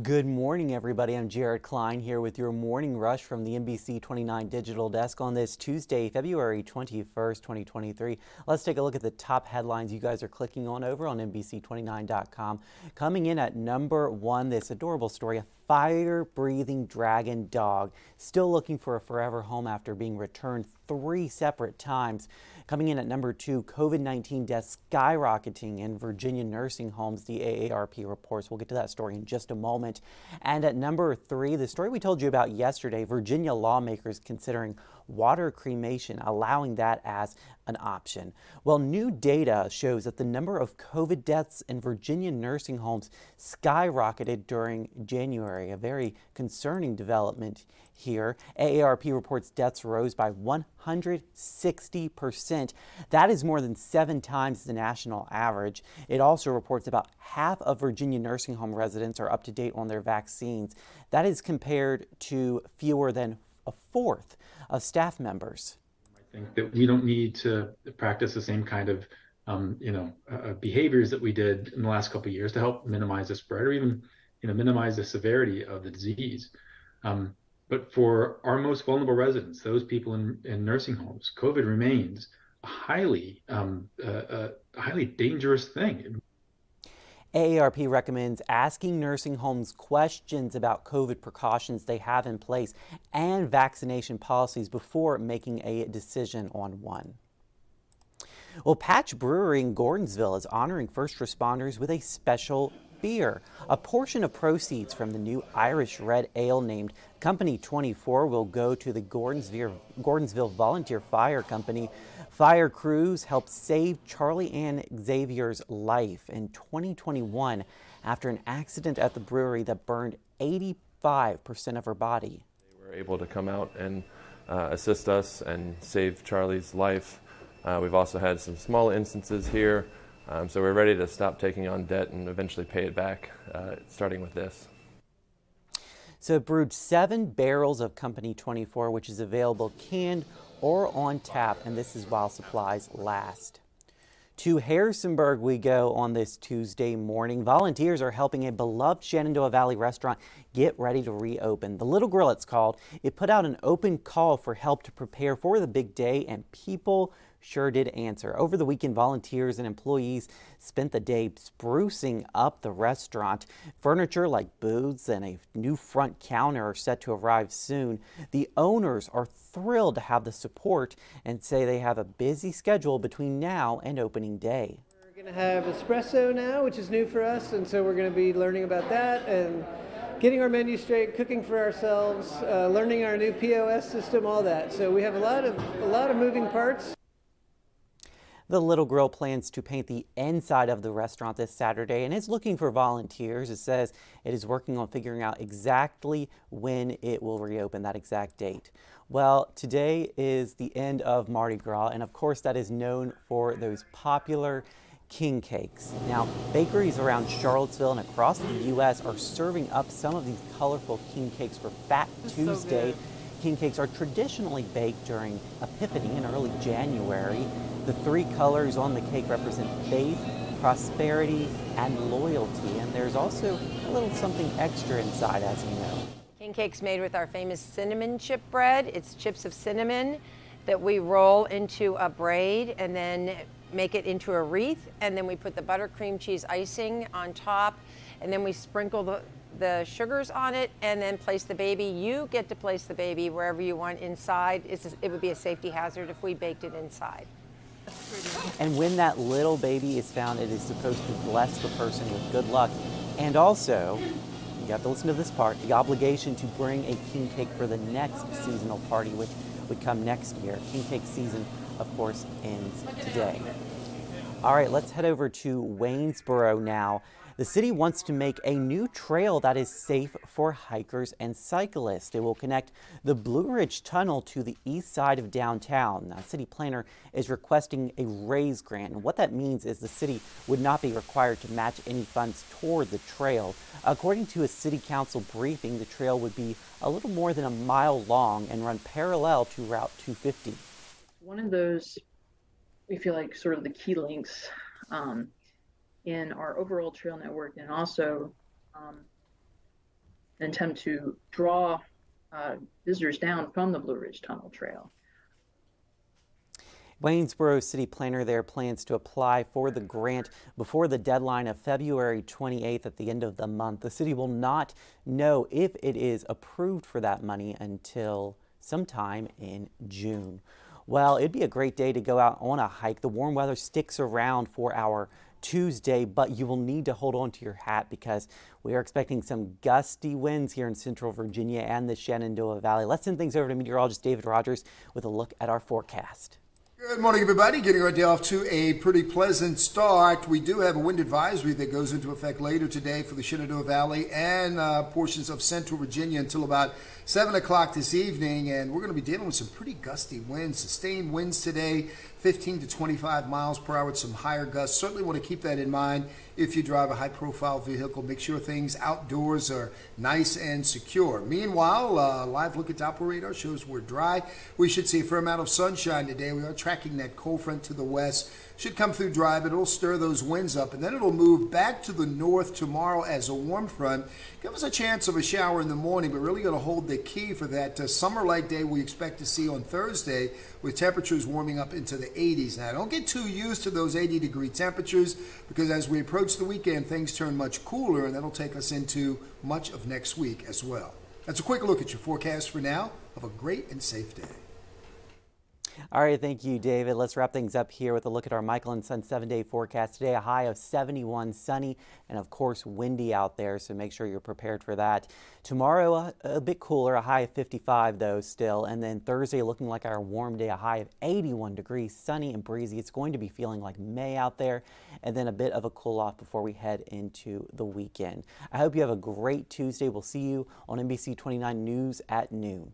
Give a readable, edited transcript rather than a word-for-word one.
Good morning, everybody. I'm Jared Klein here with your morning rush from the NBC29 Digital Desk on this Tuesday, February 21st, 2023. Let's take a look at the top headlines you guys are clicking on over on NBC29.com. Coming in at number one, this adorable story, a fire-breathing dragon dog still looking for a forever home after being returned 3 separate times. Coming in at number two, COVID-19 deaths skyrocketing in Virginia nursing homes, the AARP reports. We'll get to that story in just a moment. And at number three, the story we told you about yesterday, Virginia lawmakers considering water cremation, allowing that as an option. Well, new data shows that the number of COVID deaths in Virginia nursing homes skyrocketed during January, a very concerning development here. AARP reports deaths rose by 160%. That is more than 7 times the national average. It also reports about half of Virginia nursing home residents are up to date on their vaccines. That is compared to fewer than a fourth of staff members. I think that we don't need to practice the same kind of behaviors that we did in the last couple of years to help minimize the spread or even minimize the severity of the disease. But for our most vulnerable residents, those people in nursing homes, COVID remains a highly dangerous thing. AARP recommends asking nursing homes questions about COVID precautions they have in place and vaccination policies before making a decision on one. Well, Patch Brewery in Gordonsville is honoring first responders with a special beer. A portion of proceeds from the new Irish Red Ale named Company 24 will go to the Gordonsville Volunteer Fire Company. Fire crews helped save Charlie and Xavier's life in 2021 after an accident at the brewery that burned 85% of her body. They were able to come out and assist us and save Charlie's life. We've also had some small instances here, so we're ready to stop taking on debt and eventually pay it back, starting with this. So it brewed 7 barrels of Company 24, which is available canned or on tap, and this is while supplies last. To Harrisonburg we go on this Tuesday morning. Volunteers are helping a beloved Shenandoah Valley restaurant get ready to reopen. The Little Grill, it's called. It put out an open call for help to prepare for the big day, and people sure did answer. Over the weekend, volunteers and employees spent the day sprucing up the restaurant. Furniture like booths and a new front counter are set to arrive soon. The owners are thrilled to have the support and say they have a busy schedule between now and opening day. We're going to have espresso now, which is new for us, and so we're going to be learning about that and getting our menu straight, cooking for ourselves, learning our new POS system, all that. So we have a lot of moving parts. The Little Grill plans to paint the inside of the restaurant this Saturday and is looking for volunteers. It says it is working on figuring out exactly when it will reopen, that exact date. Well, today is the end of Mardi Gras, and of course that is known for those popular king cakes. Now, bakeries around Charlottesville and across the U.S. are serving up some of these colorful king cakes for Fat Tuesday. So king cakes are traditionally baked during Epiphany in early January. The 3 colors on the cake represent faith, prosperity, and loyalty. And there's also a little something extra inside, as you know. King cake's made with our famous cinnamon chip bread. It's chips of cinnamon that we roll into a braid and then make it into a wreath. And then we put the buttercream cheese icing on top. And then we sprinkle the sugars on it and then place the baby. You get to place the baby wherever you want inside. It would be a safety hazard if we baked it inside. And when that little baby is found, it is supposed to bless the person with good luck. And also, you have to listen to this part, the obligation to bring a king cake for the next seasonal party, which would come next year. King cake season, of course, ends today. All right, let's head over to Waynesboro now. The city wants to make a new trail that is safe for hikers and cyclists. It will connect the Blue Ridge Tunnel to the east side of downtown. Now, city planner is requesting a raise grant. And what that means is the city would not be required to match any funds toward the trail. According to a city council briefing, the trail would be a little more than a mile long and run parallel to Route 250. One of those, we feel like sort of the key links in our overall trail network, and also an attempt to draw visitors down from the Blue Ridge Tunnel Trail. Waynesboro City Planner there plans to apply for the grant before the deadline of February 28th at the end of the month. The city will not know if it is approved for that money until sometime in June. Well, it'd be a great day to go out on a hike. The warm weather sticks around for our Tuesday, but you will need to hold on to your hat because we are expecting some gusty winds here in central Virginia and the Shenandoah Valley. Let's send things over to meteorologist David Rogers with a look at our forecast. Good morning, everybody. Getting our day off to a pretty pleasant start. We do have a wind advisory that goes into effect later today for the Shenandoah Valley and portions of central Virginia until about 7 o'clock this evening. And we're going to be dealing with some pretty gusty winds, sustained winds today, 15 to 25 miles per hour with some higher gusts. Certainly want to keep that in mind if you drive a high-profile vehicle. Make sure things outdoors are nice and secure. Meanwhile, live look at Doppler radar shows we're dry. We should see a fair amount of sunshine today. We are tracking that cold front to the west. Should come through dry, but it'll stir those winds up, and then it'll move back to the north tomorrow as a warm front. Give us a chance of a shower in the morning, but really going to hold the key for that summer-like day we expect to see on Thursday with temperatures warming up into the 80s. Now, don't get too used to those 80-degree temperatures because as we approach the weekend, things turn much cooler, and that'll take us into much of next week as well. That's a quick look at your forecast for now. Have a great and safe day. All right, thank you, David. Let's wrap things up here with a look at our Michael and Son 7-day forecast. Today, a high of 71, sunny, and of course, windy out there, so make sure you're prepared for that. Tomorrow, a bit cooler, a high of 55, though, still. And then Thursday, looking like our warm day, a high of 81 degrees, sunny and breezy. It's going to be feeling like May out there, and then a bit of a cool off before we head into the weekend. I hope you have a great Tuesday. We'll see you on NBC29 News at noon.